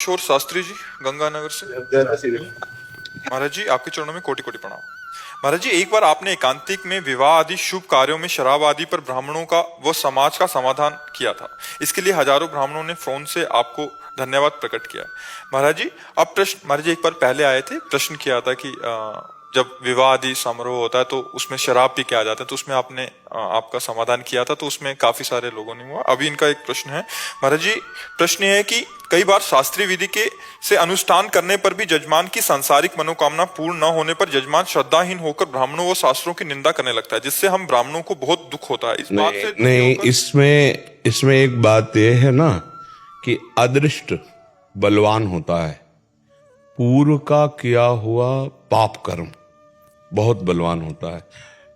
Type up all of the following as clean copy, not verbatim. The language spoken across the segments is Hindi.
किशोर शास्त्री जी, गंगानगर से। महाराज जी, आपके चरणों में कोटि कोटि प्रणाम। महाराज जी, एक बार आपने एकांतिक में विवाह आदि शुभ कार्यों में शराब आदि पर ब्राह्मणों का व समाज का समाधान किया था। इसके लिए हजारों ब्राह्मणों ने फोन से आपको धन्यवाद प्रकट किया। महाराज जी, अब प्रश्न, महाराज जी एक बार पहले आए थे, प्रश्न किया था कि जब विवाह आदि समारोह होता है तो उसमें शराब पी के आ जाते हैं, तो उसमें आपने आपका समाधान किया था, तो उसमें काफी सारे लोगों ने हुआ। अभी इनका एक प्रश्न है महाराज जी। प्रश्न ये है कि कई बार शास्त्रीय विधि के से अनुष्ठान करने पर भी जजमान की सांसारिक मनोकामना पूर्ण न होने पर जजमान श्रद्धाहीन होकर ब्राह्मणों व शास्त्रों की निंदा करने लगता है, जिससे हम ब्राह्मणों को बहुत दुख होता है। इस बात से नहीं, इसमें एक बात यह है ना कि अदृष्ट बलवान होता है। पूर्व का किया हुआ पाप कर्म बहुत बलवान होता है।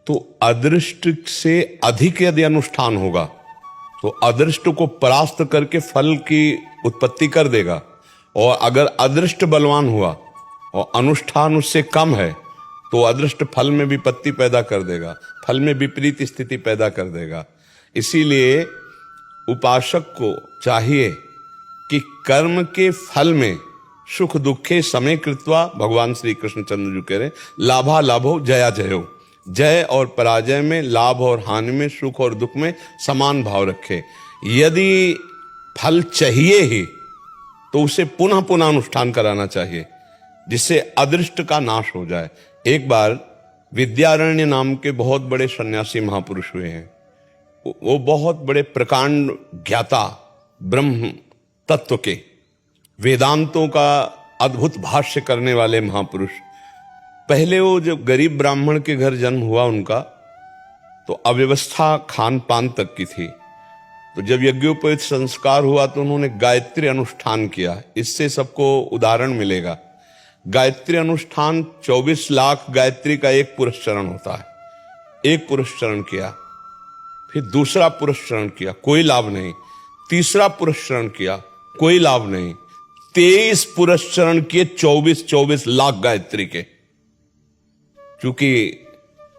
तो अदृष्ट से अधिक यदि अनुष्ठान होगा तो अदृष्ट को परास्त करके फल की उत्पत्ति कर देगा। और अगर अदृष्ट बलवान हुआ और अनुष्ठान उससे कम है तो अदृष्ट फल में विपत्ति पैदा कर देगा, फल में विपरीत स्थिति पैदा कर देगा। इसीलिए उपासक को चाहिए कि कर्म के फल में सुख दुखे समय कृत्वा, भगवान श्री कृष्ण चंद्र जी कह रहे लाभा लाभो जया जयो, जय और पराजय में, लाभ और हानि में, सुख और दुख में समान भाव रखे। यदि फल चाहिए ही तो उसे पुनः पुनः अनुष्ठान कराना चाहिए, जिससे अदृष्ट का नाश हो जाए। एक बार विद्यारण्य नाम के बहुत बड़े सन्यासी महापुरुष हुए हैं। वो बहुत बड़े प्रकांड ज्ञाता, ब्रह्म तत्व के, वेदांतों का अद्भुत भाष्य करने वाले महापुरुष। पहले वो जो गरीब ब्राह्मण के घर जन्म हुआ उनका, तो अव्यवस्था खान पान तक की थी। तो जब यज्ञोपवीत संस्कार हुआ तो उन्होंने गायत्री अनुष्ठान किया। इससे सबको उदाहरण मिलेगा। गायत्री अनुष्ठान 24 लाख गायत्री का एक पुरस्चरण होता है। एक पुरस्चरण किया, फिर दूसरा पुरस्चरण किया, कोई लाभ नहीं। तीसरा पुरस्चरण किया, कोई लाभ नहीं। 23 पुरस्चरण किए 24 लाख गायत्री के। क्योंकि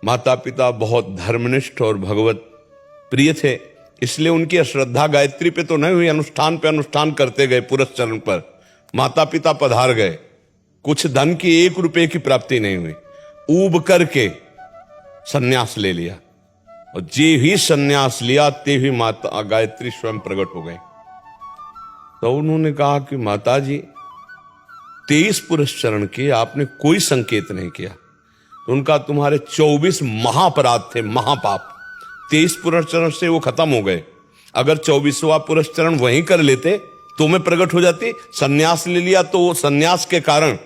माता पिता बहुत धर्मनिष्ठ और भगवत प्रिय थे, इसलिए उनकी अश्रद्धा गायत्री पे तो नहीं हुई। अनुष्ठान पे अनुष्ठान करते गए। पुरस्चरण पर माता पिता पधार गए, कुछ धन की 1 रुपए की प्राप्ति नहीं हुई। ऊब करके सन्यास ले लिया, और जे ही सन्यास लिया ते ही माता गायत्री स्वयं प्रकट हो गई। तो उन्होंने कहा कि माता जी, 23 पुरस्चरण किए, आपने कोई संकेत नहीं किया। तो उनका तुम्हारे 24 महापराध थे, महापाप। 23 पुरस्चरण से वो खत्म हो गए। अगर 24वां पुरस्चरण वहीं कर लेते तो मैं प्रकट हो जाती। सन्यास ले लिया तो वो सन्यास के कारण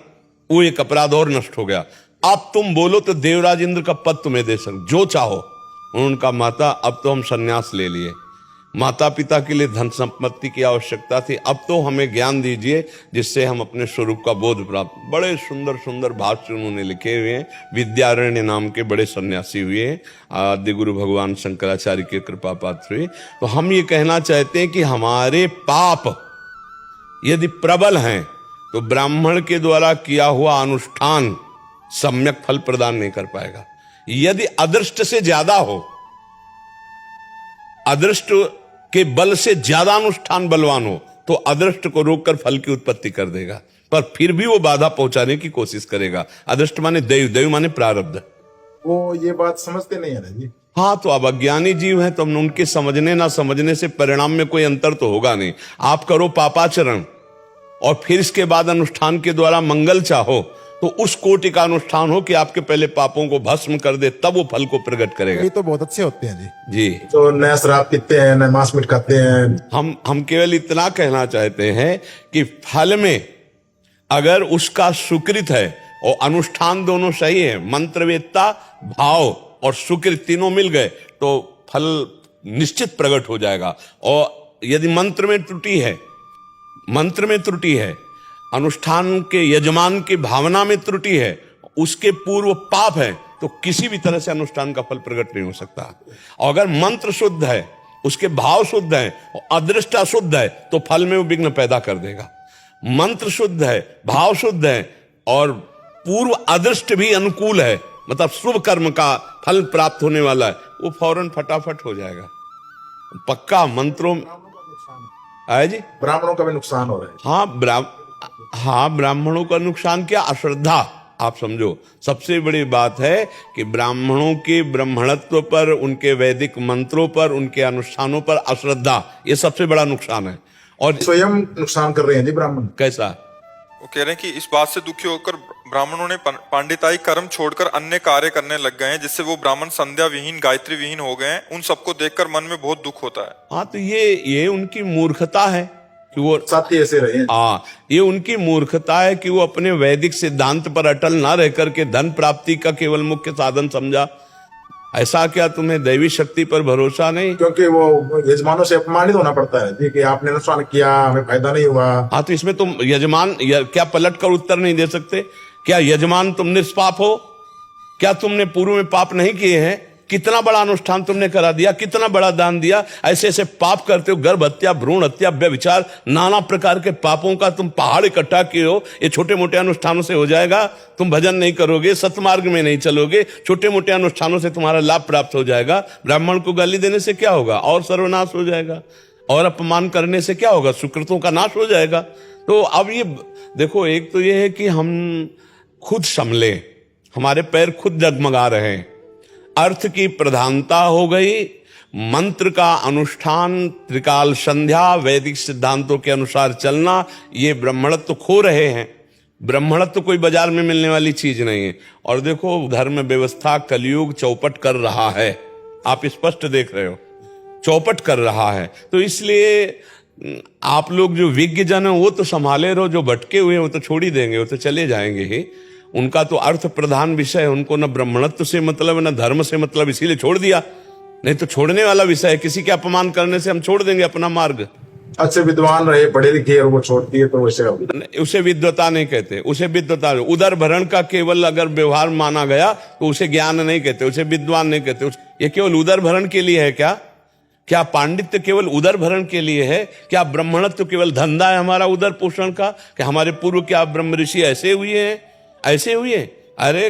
वो एक अपराध और नष्ट हो गया। अब तुम बोलो तो देवराज इंद्र का पद तुम्हें दे सकते, जो चाहो। उनका माता, अब तो हम सन्यास ले लिए। माता पिता के लिए धन संपत्ति की आवश्यकता थी, अब तो हमें ज्ञान दीजिए जिससे हम अपने स्वरूप का बोध प्राप्त। बड़े सुंदर सुंदर भाष्य उन्होंने लिखे हुए हैं। विद्यारण्य नाम के बड़े सन्यासी हुए हैं, आदि गुरु भगवान शंकराचार्य के कृपा पात्र हुए। तो हम ये कहना चाहते हैं कि हमारे पाप यदि प्रबल हैं तो ब्राह्मण के द्वारा किया हुआ अनुष्ठान सम्यक फल प्रदान नहीं कर पाएगा। यदि अदृष्ट से ज्यादा हो, अदृष्ट के बल से ज्यादा अनुष्ठान बलवान हो, तो अदृष्ट को रोककर फल की उत्पत्ति कर देगा, पर फिर भी वो बाधा पहुंचाने की कोशिश करेगा। अदृष्ट माने दैव, दैव माने प्रारब्ध। वो ये बात समझते नहीं है ना जी। हाँ, तो अब अज्ञानी जीव हैं तो उनके समझने ना समझने से परिणाम में कोई अंतर तो होगा नहीं। आप करो पापाचरण और फिर इसके बाद अनुष्ठान के द्वारा मंगल चाहो, तो उस कोटि का अनुष्ठान हो कि आपके पहले पापों को भस्म कर दे, तब वो फल को प्रकट करेगा। ये तो बहुत अच्छे होते हैं जी। जी, तो नया शराब पीते हैं, नया मांस मीट खाते हैं। हम केवल इतना कहना चाहते हैं कि फल में अगर उसका सुकृत है और अनुष्ठान दोनों सही है, मंत्रवेत्ता, भाव और सुकृत तीनों मिल गए तो फल निश्चित प्रकट हो जाएगा। और यदि मंत्र में त्रुटि है, अनुष्ठान के यजमान की भावना में त्रुटि है, उसके पूर्व पाप है, तो किसी भी तरह से अनुष्ठान का फल प्रकट नहीं हो सकता। और अगर मंत्र शुद्ध है, उसके भाव शुद्ध है और अदृष्ट अशुद्ध है, तो फल में वो विघ्न पैदा कर देगा। मंत्र शुद्ध है, भाव शुद्ध है और पूर्व अदृष्ट भी अनुकूल है, मतलब शुभ कर्म का फल प्राप्त होने वाला है, वो फौरन फटाफट हो जाएगा। पक्का मंत्रों आए जी, ब्राह्मणों का भी नुकसान हो रहा है। हाँ, हाँ, ब्राह्मणों का नुकसान क्या? अश्रद्धा। आप समझो, सबसे बड़ी बात है कि ब्राह्मणों के ब्राह्मणत्व पर, उनके वैदिक मंत्रों पर, उनके अनुष्ठानों पर अश्रद्धा, ये सबसे बड़ा नुकसान है। और स्वयं नुकसान कर रहे हैं जी ब्राह्मण। कैसा? वो कह रहे हैं कि इस बात से दुखी होकर ब्राह्मणों ने पांडिताई कर्म छोड़कर अन्य कार्य करने लग गए हैं, जिससे वो ब्राह्मण संध्या विहीन, गायत्री विहीन हो गए हैं। उन सबको देखकर मन में बहुत दुख होता है। हाँ, तो ये उनकी मूर्खता है कि वो साथी ऐसे रहे हैं। हाँ, ये उनकी मूर्खता है कि वो अपने वैदिक सिद्धांत पर अटल ना रह करके धन प्राप्ति का केवल मुख्य साधन समझा। ऐसा क्या तुम्हें दैवी शक्ति पर भरोसा नहीं? क्योंकि वो यजमानों से अपमानित होना पड़ता है जी कि आपने नुकसान किया, हमें फायदा नहीं हुआ। हाँ, तो इसमें तुम यजमान क्या पलट कर उत्तर नहीं दे सकते? क्या यजमान तुम निष्पाप हो? क्या तुमने पूर्व में पाप नहीं किए हैं? कितना बड़ा अनुष्ठान तुमने करा दिया, कितना बड़ा दान दिया, ऐसे ऐसे पाप करते हो, गर्भ हत्या, भ्रूण हत्या, व्यभिचार, नाना प्रकार के पापों का तुम पहाड़ इकट्ठा किए हो। ये छोटे मोटे अनुष्ठानों से हो जाएगा? तुम भजन नहीं करोगे, सतमार्ग में नहीं चलोगे, छोटे मोटे अनुष्ठानों से तुम्हारा लाभ प्राप्त हो जाएगा। ब्राह्मण को गाली देने से क्या होगा? और सर्वनाश हो जाएगा। और अपमान करने से क्या होगा? सुकृतों का नाश हो जाएगा। तो अब ये देखो, एक तो ये है कि हम खुद संभले, हमारे पैर खुद डगमगा रहे हैं, अर्थ की प्रधानता हो गई, मंत्र का अनुष्ठान, त्रिकाल संध्या, वैदिक सिद्धांतों के अनुसार चलना, ये ब्राह्मणत्व खो रहे हैं। ब्राह्मणत्व कोई बाजार में मिलने वाली चीज नहीं है। और देखो, धर्म व्यवस्था कलयुग चौपट कर रहा है, आप स्पष्ट देख रहे हो, चौपट कर रहा है। तो इसलिए आप लोग जो विज्ञ जन है वो तो संभाले रहो, जो भटके हुए हैं वो तो छोड़ ही देंगे, वो तो चले जाएंगे ही। उनका तो अर्थ प्रधान विषय है, उनको न ब्राह्मणत्व से मतलब है, न धर्म से मतलब, इसीलिए छोड़ दिया। नहीं तो छोड़ने वाला विषय है, किसी के अपमान करने से हम छोड़ देंगे अपना मार्ग। अच्छे विद्वान रहे, पढ़े लिखे, और वो छोड़ती है तो वैसे उसे विद्वता नहीं कहते, उसे विद्वता, उदर भरण का केवल अगर व्यवहार माना गया तो उसे ज्ञान नहीं कहते, उसे विद्वान नहीं कहते। ये केवल उदर भरण के लिए है क्या? क्या पांडित्य केवल उदर भरण के लिए है? क्या ब्राह्मणत्व केवल धंधा है हमारा उदर पोषण का? कि हमारे पूर्व क्या ब्रह्म ऋषि ऐसे हुए हैं, ऐसे हुए? अरे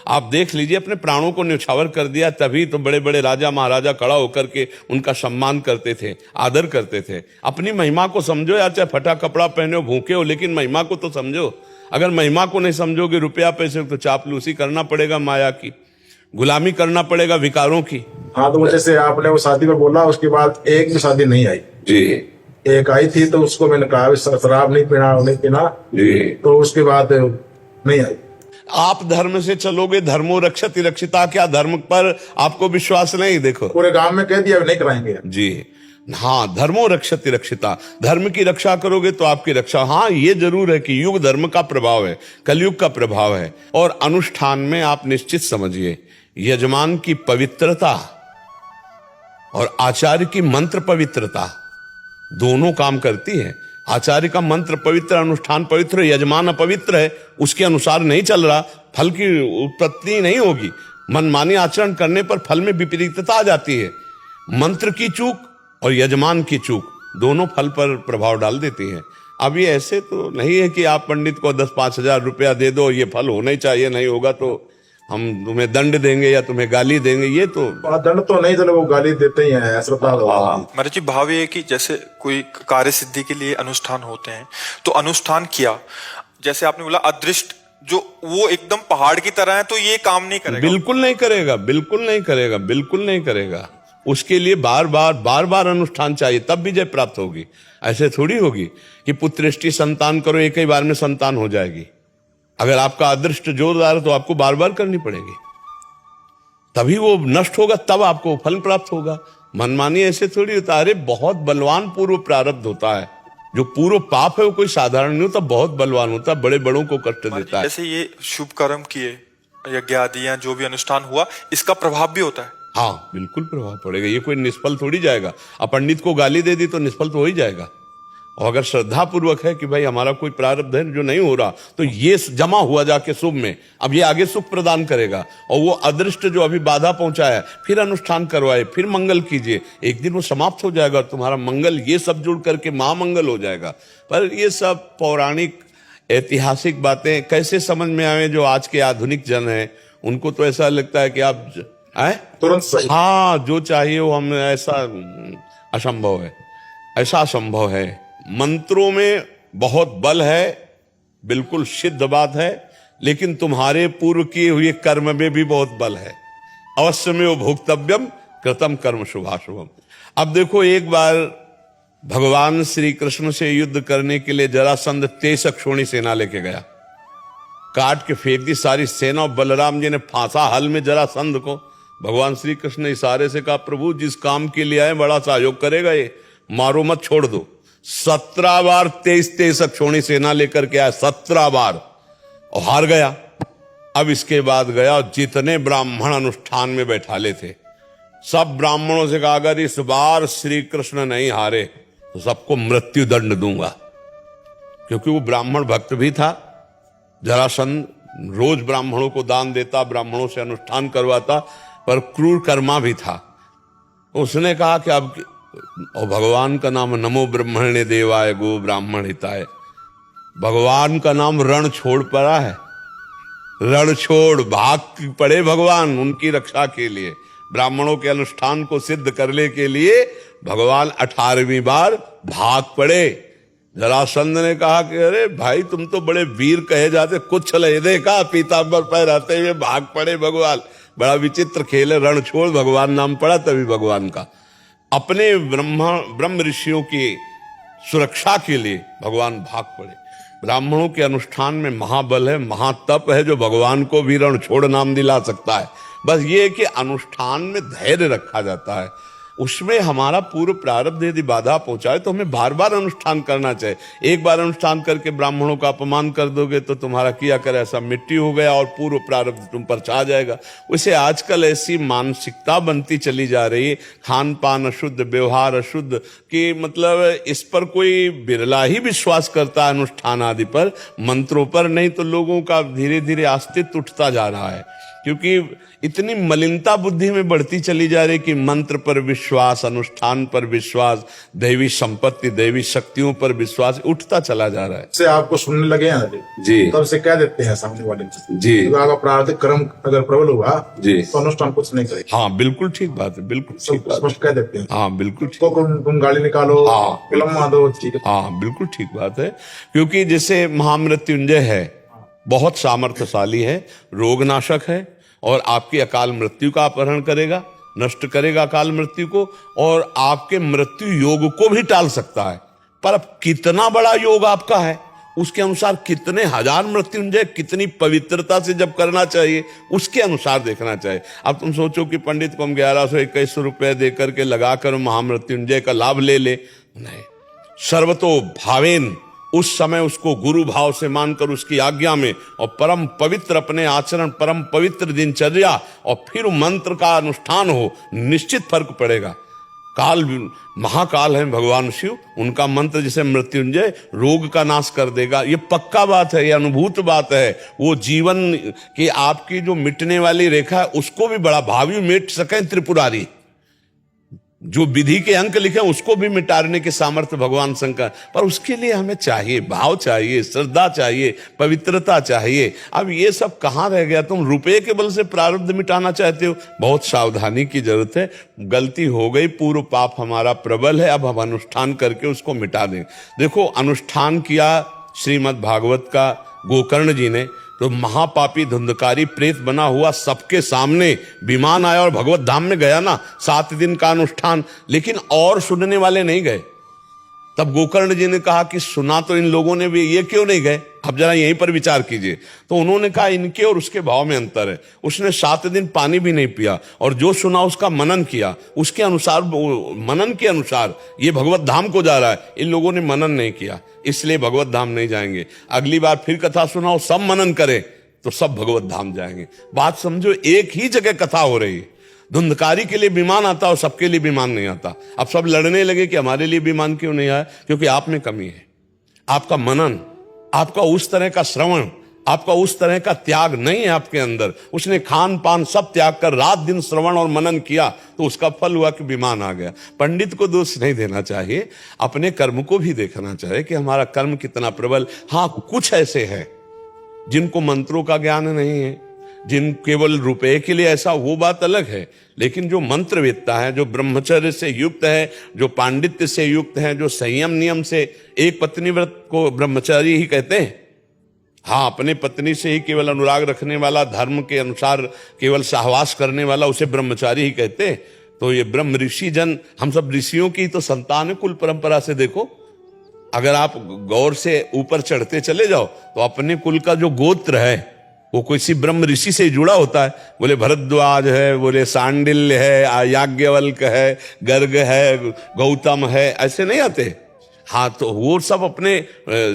आप देख लीजिए, अपने प्राणों को न्यौछावर कर दिया, तभी तो बड़े बड़े राजा महाराजा खड़ा होकर के उनका सम्मान करते थे, आदर करते थे। अपनी महिमा को समझो यार, चाहे फटा कपड़ा पहने हो, भूखे हो, लेकिन महिमा को तो समझो। अगर महिमा को नहीं समझोगे, रुपया पैसे तो चापलूसी करना पड़ेगा, माया की गुलामी करना पड़ेगा, विकारों की। हाँ, तो जैसे आपने वो शादी पर बोला, उसके बाद एक भी शादी नहीं आई जी। एक आई थी तो उसको मैंने कहा शराब नहीं पीना जी। तो उसके बाद नहीं आई। आप धर्म से चलोगे, धर्मो रक्षति रक्षिता, क्या धर्म पर आपको विश्वास नहीं? देखो, पूरे गांव में कह दिया नहीं कराएंगे जी। हाँ, धर्मो रक्षति रक्षिता, धर्म की रक्षा करोगे तो आपकी रक्षा। हाँ, ये जरूर है कि युग धर्म का प्रभाव है, कलयुग का प्रभाव है। और अनुष्ठान में आप निश्चित समझिए, यजमान की पवित्रता और आचार्य की मंत्र पवित्रता दोनों काम करती है। आचार्य का मंत्र पवित्र, अनुष्ठान पवित्र, यजमान अपवित्र है, उसके अनुसार नहीं चल रहा, फल की उत्पत्ति नहीं होगी। मनमानी आचरण करने पर फल में विपरीतता आ जाती है। मंत्र की चूक और यजमान की चूक दोनों फल पर प्रभाव डाल देती है। अब ये ऐसे तो नहीं है कि आप पंडित को 10-5 हजार रुपया दे दो, ये फल होना ही चाहिए, नहीं होगा तो हम तुम्हें दंड देंगे या तुम्हें गाली देंगे। ये तो दंड तो नहीं, चलो वो गाली देते ही हैं, श्रद्धा। महाराज जी, भाव ये है कि जैसे कोई कार्य सिद्धि के लिए अनुष्ठान होते हैं, तो अनुष्ठान किया, जैसे आपने बोला अदृष्ट, जो वो एकदम पहाड़ की तरह है, तो ये काम नहीं करेगा। बिल्कुल नहीं करेगा, बिल्कुल नहीं करेगा, बिल्कुल नहीं करेगा। उसके लिए बार बार अनुष्ठान चाहिए, तब विजय प्राप्त होगी। ऐसे थोड़ी होगी कि पुत्रेष्टि संतान करो, एक ही बार में संतान हो जाएगी। अगर आपका अदृष्ट जोरदार है तो आपको बार बार करनी पड़ेगी, तभी वो नष्ट होगा, तब आपको फल प्राप्त होगा। मनमानी ऐसे थोड़ी होता है। अरे बहुत बलवान पूर्व प्रारब्ध होता है, जो पूर्व पाप है वो कोई साधारण नहीं होता, बहुत बलवान होता है, बड़े बड़ों को कष्ट देता है। जैसे ये शुभ कर्म किए, यज्ञ आदि या जो भी अनुष्ठान हुआ, इसका प्रभाव भी होता है। हाँ, बिल्कुल प्रभाव पड़ेगा, ये कोई निष्फल थोड़ी जाएगा। अब पंडित को गाली दे दी तो निष्फल तो हो ही जाएगा। और अगर श्रद्धा पूर्वक है कि भाई हमारा कोई प्रारब्ध है जो नहीं हो रहा, तो ये जमा हुआ जाके शुभ में, अब ये आगे सुख प्रदान करेगा। और वो अदृष्ट जो अभी बाधा पहुंचाया, फिर अनुष्ठान करवाए, फिर मंगल कीजिए, एक दिन वो समाप्त हो जाएगा और तुम्हारा मंगल, ये सब जुड़ करके महामंगल हो जाएगा। पर ये सब पौराणिक ऐतिहासिक बातें कैसे समझ में आए? जो आज के आधुनिक जन है उनको तो ऐसा लगता है कि आप तुरंत सही। हाँ, जो चाहिए वो हम, ऐसा असंभव है, ऐसा असंभव है। मंत्रों में बहुत बल है, बिल्कुल सिद्ध बात है, लेकिन तुम्हारे पूर्व किए हुए कर्म में भी बहुत बल है। अवश्य में वो भोक्तव्यम कृतम कर्म शुभाशुभम। अब देखो, एक बार भगवान श्री कृष्ण से युद्ध करने के लिए जरासंध 23 अक्षोणी सेना लेके गया, काट के फेंक दी सारी सेना, और बलराम जी ने फांसा हल में जरासंध को। भगवान श्री कृष्ण ने इशारे से कहा, प्रभु जिस काम के लिए आए बड़ा सहयोग करेगा ये, मारो मत, छोड़ दो। 17 बार 23 अक्षोणी सेना लेकर के आया, 17 बार, और हार गया। अब इसके बाद गया, जितने ब्राह्मण अनुष्ठान में बैठाले थे सब ब्राह्मणों से कहा, अगर इस बार श्री कृष्ण नहीं हारे तो सबको मृत्यु दंड दूंगा। क्योंकि वो ब्राह्मण भक्त भी था, जरासंध रोज ब्राह्मणों को दान देता, ब्राह्मणों से अनुष्ठान करवाता, पर क्रूर कर्मा भी था। उसने कहा कि अब, और भगवान का नाम नमो ब्रह्मणे देवाय गो ब्राह्मण हिताय, भगवान का नाम रण छोड़ पड़ा है, रण छोड़ भाग पड़े भगवान उनकी रक्षा के लिए, ब्राह्मणों के अनुष्ठान को सिद्ध करने के लिए भगवान 18वीं बार भाग पड़े। जरासंध ने कहा कि अरे भाई तुम तो बड़े वीर कहे जाते, कुछ लेदे का पीतांबर पहनाते हुए भाग पड़े भगवान। बड़ा विचित्र खेल है, रण छोड़ भगवान नाम पड़ा तभी भगवान का। अपने ब्रह्म ऋषियों की सुरक्षा के लिए भगवान भाग पड़े। ब्राह्मणों के अनुष्ठान में महाबल है, महातप है, जो भगवान को भी रण छोड़ नाम दिला सकता है। बस ये है कि अनुष्ठान में धैर्य रखा जाता है, उसमें हमारा पूर्व प्रारब्ध यदि बाधा पहुंचाए तो हमें बार बार अनुष्ठान करना चाहिए। एक बार अनुष्ठान करके ब्राह्मणों का अपमान कर दोगे तो तुम्हारा किया कर ऐसा मिट्टी हो गया और पूर्व प्रारब्ध तुम पर छा जाएगा। वैसे आजकल ऐसी मानसिकता बनती चली जा रही है, खान पान अशुद्ध, व्यवहार अशुद्ध, कि मतलब इस पर कोई बिरला ही विश्वास करता है अनुष्ठान आदि पर, मंत्रों पर नहीं। तो लोगों का धीरे धीरे अस्तित्व उठता जा रहा है, क्योंकि इतनी मलिनता बुद्धि में बढ़ती चली जा रही कि मंत्र पर विश्वास, अनुष्ठान पर विश्वास, दैवी संपत्ति, दैवी शक्तियों पर विश्वास उठता चला जा रहा है। से आपको सुनने लगे हैं जी, तब से कह देते हैं सामने वाले जी, तो आपका प्रारब्ध कर्म अगर प्रबल हुआ जी, तो अनुष्ठान कुछ नहीं करेगा। हाँ बिल्कुल ठीक बात है, बिल्कुल ठीक बात स्पष्ट कह देते हैं। हाँ बिल्कुल ठीक, तो तुम गाली निकालो, हाँ, फिल्म मार दो, ठीक है। हाँ बिल्कुल ठीक बात है। क्योंकि जैसे महामृत्युंजय है, बहुत सामर्थ्यशाली है, रोगनाशक है, और आपकी अकाल मृत्यु का अपहरण करेगा, नष्ट करेगा अकाल मृत्यु को, और आपके मृत्यु योग को भी टाल सकता है। पर अब कितना बड़ा योग आपका है, उसके अनुसार कितने हजार मृत्युंजय, कितनी पवित्रता से जब करना चाहिए उसके अनुसार देखना चाहिए। अब तुम सोचो कि पंडित को हम 1121 रुपए देकर के लगाकर महामृत्युंजय का लाभ ले ले, नहीं। सर्वतो भावेन, उस समय उसको गुरु भाव से मानकर उसकी आज्ञा में, और परम पवित्र अपने आचरण, परम पवित्र दिनचर्या, और फिर मंत्र का अनुष्ठान हो, निश्चित फर्क पड़ेगा। काल, महाकाल है भगवान शिव, उनका मंत्र जैसे मृत्युंजय रोग का नाश कर देगा, ये पक्का बात है, ये अनुभूत बात है। वो जीवन की आपकी जो मिटने वाली रेखा है उसको भी बड़ा भावी मिट सके त्रिपुरारी, जो विधि के अंक लिखे उसको भी मिटाने के सामर्थ्य भगवान शंकर। पर उसके लिए हमें चाहिए भाव, चाहिए श्रद्धा, चाहिए पवित्रता चाहिए। अब ये सब कहाँ रह गया? तुम रुपए के बल से प्रारब्ध मिटाना चाहते हो, बहुत सावधानी की जरूरत है। गलती हो गई, पूर्व पाप हमारा प्रबल है, अब हम अनुष्ठान करके उसको मिटा दें। देखो, अनुष्ठान किया श्रीमद् भागवत का गोकर्ण जी ने, तो महापापी धुंधकारी प्रेत बना हुआ सबके सामने विमान आया और भगवत धाम में गया ना, 7 दिन का अनुष्ठान, लेकिन और सुनने वाले नहीं गए। तब गोकर्ण जी ने कहा कि सुना तो इन लोगों ने भी, ये क्यों नहीं गए? अब जरा यहीं पर विचार कीजिए। तो उन्होंने कहा इनके और उसके भाव में अंतर है। उसने 7 दिन पानी भी नहीं पिया, और जो सुना उसका मनन किया, उसके अनुसार, मनन के अनुसार ये भगवत धाम को जा रहा है। इन लोगों ने मनन नहीं किया, इसलिए भगवत धाम नहीं जाएंगे। अगली बार फिर कथा सुनाओ, सब मनन करें तो सब भगवत धाम जाएंगे। बात समझो, एक ही जगह कथा हो रही है। धुंधकारी के लिए विमान आता और सबके लिए विमान नहीं आता। अब सब लड़ने लगे कि हमारे लिए विमान क्यों नहीं आया? क्योंकि आप में कमी है, आपका मनन, आपका उस तरह का श्रवण, आपका उस तरह का त्याग नहीं है आपके अंदर। उसने खान पान सब त्याग कर रात दिन श्रवण और मनन किया, तो उसका फल हुआ कि विमान आ गया। पंडित को दोष नहीं देना चाहिए, अपने कर्म को भी देखना चाहिए कि हमारा कर्म कितना प्रबल। हाँ, कुछ ऐसे हैं जिनको मंत्रों का ज्ञान नहीं है, जिन केवल रुपए के लिए ऐसा, वो बात अलग है। लेकिन जो मंत्रवेत्ता है, जो ब्रह्मचर्य से युक्त है, जो पांडित्य से युक्त है, जो संयम नियम से, एक पत्नी व्रत को ब्रह्मचारी ही कहते हैं, हाँ, अपने पत्नी से ही केवल अनुराग रखने वाला, धर्म के अनुसार केवल सहवास करने वाला, उसे ब्रह्मचारी ही कहते। तो ये ब्रह्म ऋषि जन, हम सब ऋषियों की तो संतान है कुल परंपरा से। देखो, अगर आप गौर से ऊपर चढ़ते चले जाओ तो अपने कुल का जो गोत्र है वो किसी ब्रह्म ऋषि से जुड़ा होता है। बोले भरद्वाज है, बोले सांडिल्य है, याज्ञवल्क है, गर्ग है, गौतम है, ऐसे नहीं आते। हाँ, तो वो सब अपने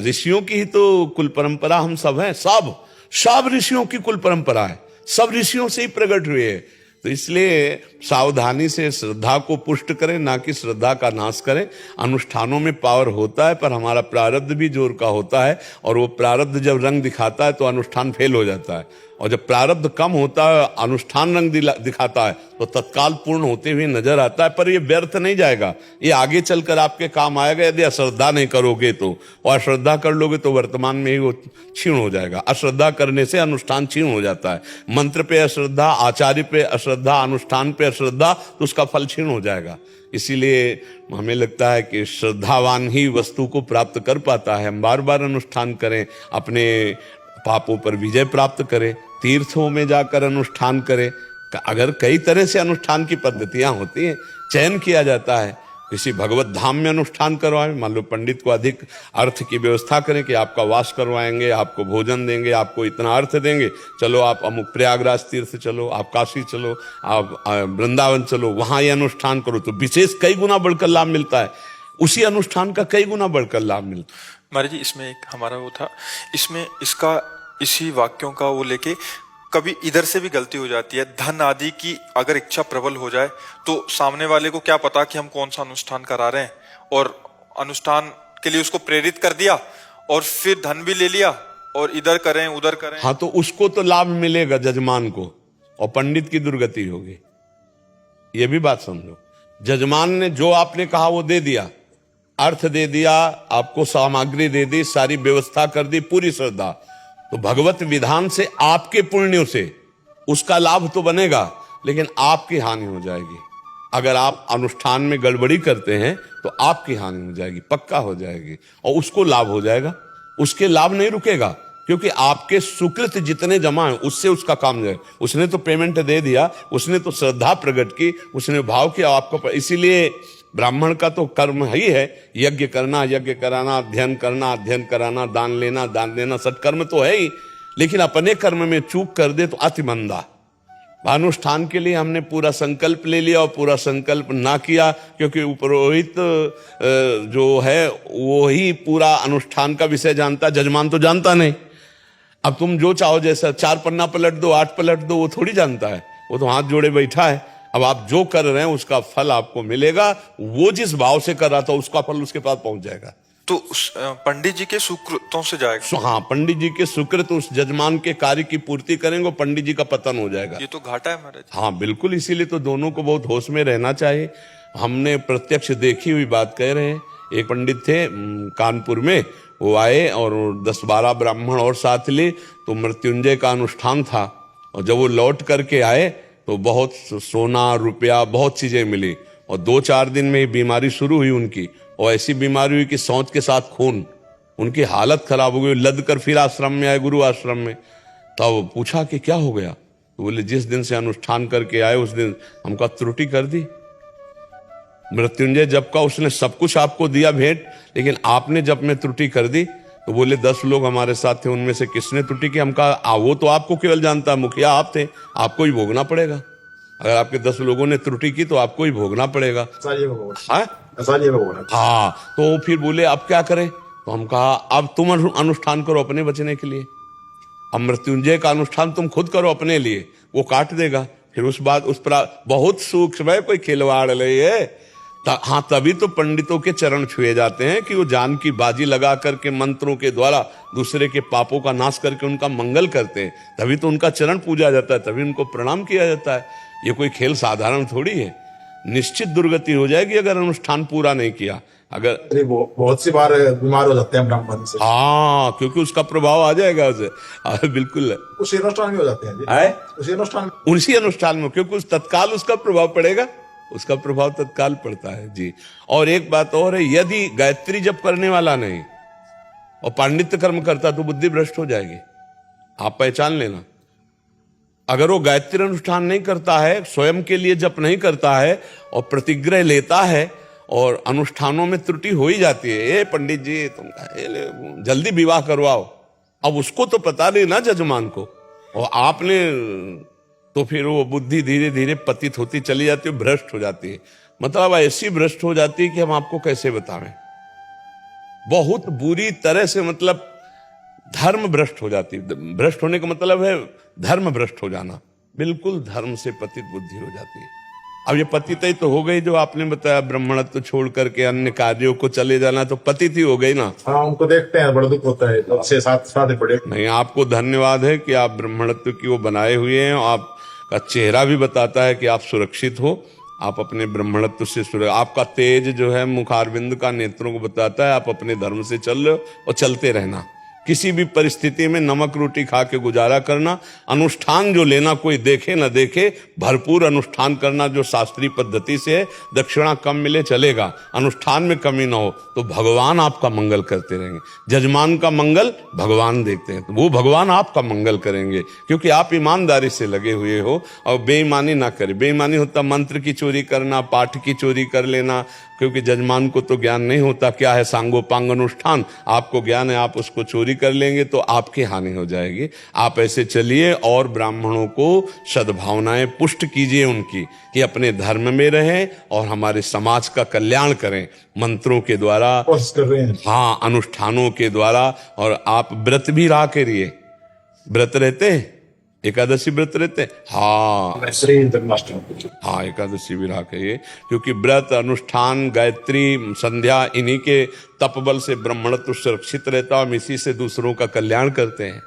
ऋषियों की ही तो कुल परंपरा हम सब हैं। सब ऋषियों की कुल परंपरा है, सब ऋषियों से ही प्रकट हुए हैं। तो इसलिए सावधानी से श्रद्धा को पुष्ट करें, ना कि श्रद्धा का नाश करें। अनुष्ठानों में पावर होता है, पर हमारा प्रारब्ध भी जोर का होता है, और वो प्रारब्ध जब रंग दिखाता है तो अनुष्ठान फेल हो जाता है। और जब प्रारब्ध कम होता है, अनुष्ठान रंग दिखाता है, तो तत्काल पूर्ण होते हुए नजर आता है। पर ये व्यर्थ नहीं जाएगा, ये आगे चलकर आपके काम आएगा यदि अश्रद्धा नहीं करोगे तो। और अश्रद्धा कर लोगे तो वर्तमान में ही वो क्षीण हो जाएगा। अश्रद्धा करने से अनुष्ठान क्षीण हो जाता है। मंत्र पे अश्रद्धा, आचार्य पे अश्रद्धा, अनुष्ठान पे अश्रद्धा, तो उसका फल क्षीण हो जाएगा। इसीलिए हमें लगता है कि श्रद्धावान ही वस्तु को प्राप्त कर पाता है। हम बार बार अनुष्ठान करें, अपने पापों पर विजय प्राप्त करें, तीर्थों में जाकर अनुष्ठान करें। अगर कई तरह से अनुष्ठान की पद्धतियां होती हैं, चयन किया जाता है। किसी भगवत धाम में अनुष्ठान करवाएं, मान लो पंडित को अधिक अर्थ की व्यवस्था करें कि आपका वास करवाएंगे, आपको भोजन देंगे, आपको इतना अर्थ देंगे, चलो आप अमुक प्रयागराज तीर्थ चलो, आप काशी चलो, आप वृंदावन चलो, वहां ये अनुष्ठान करो, तो विशेष कई गुना बढ़कर लाभ मिलता है। उसी अनुष्ठान का कई गुना बढ़कर लाभ मिलता है। महाराज जी, इसमें एक हमारा वो था, इसमें इसका इसी वाक्यों का वो लेके कभी इधर से भी गलती हो जाती है। धन आदि की अगर इच्छा प्रबल हो जाए तो सामने वाले को क्या पता कि हम कौन सा अनुष्ठान करा रहे हैं, और अनुष्ठान के लिए उसको प्रेरित कर दिया और फिर धन भी ले लिया और इधर करें उधर करें। हाँ, तो उसको तो लाभ मिलेगा जजमान को, और पंडित की दुर्गति होगी। ये भी बात समझो। जजमान ने जो आपने कहा वो दे दिया, अर्थ दे दिया, आपको सामग्री दे दी, सारी व्यवस्था कर दी, पूरी श्रद्धा, तो भगवत विधान से आपके पुण्यों से उसका लाभ तो बनेगा, लेकिन आपकी हानि हो जाएगी। अगर आप अनुष्ठान में गड़बड़ी करते हैं तो आपकी हानि हो जाएगी, पक्का हो जाएगी, और उसको लाभ हो जाएगा। उसके लाभ नहीं रुकेगा, क्योंकि आपके सुकृत जितने जमा है उससे उसका काम जाए। उसने तो पेमेंट दे दिया, उसने तो श्रद्धा प्रकट की, उसने भाव किया आपको। इसीलिए ब्राह्मण का तो कर्म ही है यज्ञ करना, यज्ञ कराना, अध्ययन करना, अध्ययन कराना, दान लेना, दान देना, सत्कर्म तो है ही। लेकिन अपने कर्म में चूक कर दे तो अति मंदा। अनुष्ठान के लिए हमने पूरा संकल्प ले लिया और पूरा संकल्प ना किया, क्योंकि पुरोहित जो है वो ही पूरा अनुष्ठान का विषय जानता, जजमान तो जानता नहीं। अब तुम जो चाहो, जैसा 4 पन्ना पलट दो, 8 पलट दो, वो थोड़ी जानता है, वो तो हाथ जोड़े बैठा है। अब आप जो कर रहे हैं उसका फल आपको मिलेगा, वो जिस भाव से कर रहा था उसका फल उसके पास पहुंच जाएगा। तो पंडित जी के सुकृतों से जाएगा। हाँ, पंडित जी के सुकृत उस जजमान के कार्य की पूर्ति करेंगे, पंडित जी का पतन हो जाएगा। ये तो घाटा है महाराज। हाँ बिल्कुल, इसीलिए तो दोनों को बहुत होश में रहना चाहिए। हमने प्रत्यक्ष देखी हुई बात कह रहे हैं। एक पंडित थे कानपुर में, वो आए और 10-12 ब्राह्मण और साथ ले, तो मृत्युंजय का अनुष्ठान था, और जब वो लौट करके आए तो बहुत सोना रुपया बहुत चीजें मिली, और 2-4 दिन में बीमारी शुरू हुई उनकी, और ऐसी बीमारी हुई कि सौंच के साथ खून, उनकी हालत खराब हो गई। लद कर फिर आश्रम में आए, गुरु आश्रम में। तब पूछा कि क्या हो गया, तो बोले जिस दिन से अनुष्ठान करके आए उस दिन हमका त्रुटि कर दी। मृत्युंजय जप का उसने सब कुछ आपको दिया भेंट, लेकिन आपने जप में त्रुटि कर दी। तो बोले 10 लोग हमारे साथ थे, उनमें से किसने त्रुटि की? हम कहा वो तो आपको केवल जानता है, मुखिया आप थे, आपको ही भोगना पड़ेगा। अगर आपके 10 लोगों ने त्रुटि की तो आपको ही भोगना पड़ेगा। हाँ, तो फिर बोले अब क्या करें? तो हम कहा अब तुम अनुष्ठान करो अपने बचने के लिए। अब मृत्युंजय का अनुष्ठान तुम खुद करो अपने लिए, वो काट देगा। फिर उस बात उस पर बहुत सूक्ष्म है, कोई खिलवाड़ ले है। हाँ, तभी तो पंडितों के चरण छुए जाते हैं कि वो जान की बाजी लगा करके मंत्रों के द्वारा दूसरे के पापों का नाश करके उनका मंगल करते हैं। तभी तो उनका चरण पूजा जाता है, तभी उनको प्रणाम किया जाता है। ये कोई खेल साधारण थोड़ी है। निश्चित दुर्गति हो जाएगी अगर अनुष्ठान पूरा नहीं किया। अगर बहुत सी बार बीमार हो जाते हैं ब्राह्मण से। हाँ, क्योंकि उसका प्रभाव आ जाएगा उसे। बिल्कुल उसी अनुष्ठान में हो जाते हैं उसी अनुष्ठान में, क्योंकि उस तत्काल उसका प्रभाव पड़ेगा, उसका प्रभाव तत्काल पड़ता है जी। और एक बात और है, यदि गायत्री जप करने वाला नहीं, और पांडित्य कर्म करता तो बुद्धि भ्रष्ट हो जाएगी। आप पहचान लेना। अगर वो गायत्री अनुष्ठान नहीं करता है, स्वयं के लिए जप नहीं करता है और प्रतिग्रह लेता है और अनुष्ठानों में त्रुटि हो ही जाती है, ए पंडित जी तुम जल्दी विवाह करवाओ, अब उसको तो पता नहीं ना जजमान को, और आपने तो फिर वो बुद्धि धीरे धीरे पतित होती चली जाती है, भ्रष्ट हो जाती है। मतलब ऐसी भ्रष्ट हो जाती है कि हम आपको कैसे बतावें, बहुत बुरी तरह से, मतलब धर्म भ्रष्ट हो जाती है। भ्रष्ट होने का मतलब है धर्म भ्रष्ट हो जाना, बिल्कुल धर्म से पतित बुद्धि हो जाती है। अब ये पतित ही तो हो गई, जो आपने बताया ब्राह्मणत्व छोड़ करके अन्य कार्यों को चले जाना, तो पतित ही हो गई ना। हाँ, उनको देखते हैं बड़ा दुख होता है, तो 6-7 बड़े। नहीं, आपको धन्यवाद है कि आप ब्राह्मणत्व की वो बनाए हुए हैं। आपका चेहरा भी बताता है कि आप सुरक्षित हो, आप अपने ब्राह्मणत्व से आपका तेज जो है मुखारविंद का, नेत्रों को बताता है आप अपने धर्म से चल रहे हो और चलते रहना। किसी भी परिस्थिति में नमक रोटी खा के गुजारा करना, अनुष्ठान जो लेना कोई देखे न देखे, भरपूर अनुष्ठान करना जो शास्त्रीय पद्धति से है। दक्षिणा कम मिले चलेगा, अनुष्ठान में कमी ना हो, तो भगवान आपका मंगल करते रहेंगे। जजमान का मंगल भगवान देखते हैं, तो वो भगवान आपका मंगल करेंगे, क्योंकि आप ईमानदारी से लगे हुए हो और बेईमानी ना करें। बेईमानी होता मंत्र की चोरी करना, पाठ की चोरी कर लेना, क्योंकि जजमान को तो ज्ञान नहीं होता क्या है सांगोपांग अनुष्ठान, आपको ज्ञान है, आप उसको चोरी कर लेंगे तो आपकी हानि हो जाएगी। आप ऐसे चलिए और ब्राह्मणों को सद्भावनाएं पुष्ट कीजिए उनकी, कि अपने धर्म में रहें और हमारे समाज का कल्याण करें मंत्रों के द्वारा, कोशिश कर रहे हैं। हाँ, अनुष्ठानों के द्वारा। और आप व्रत भी रहा करिए। व्रत रहते हैं, एकादशी व्रत रहते हैं, हाँ श्री जन्माष्टमी, हाँ, एकादशी भी रहा करिए, क्योंकि व्रत, अनुष्ठान, गायत्री, संध्या, इन्हीं के तपबल से ब्राह्मणत्व सुरक्षित रहता है। हम इसी से दूसरों का कल्याण करते हैं।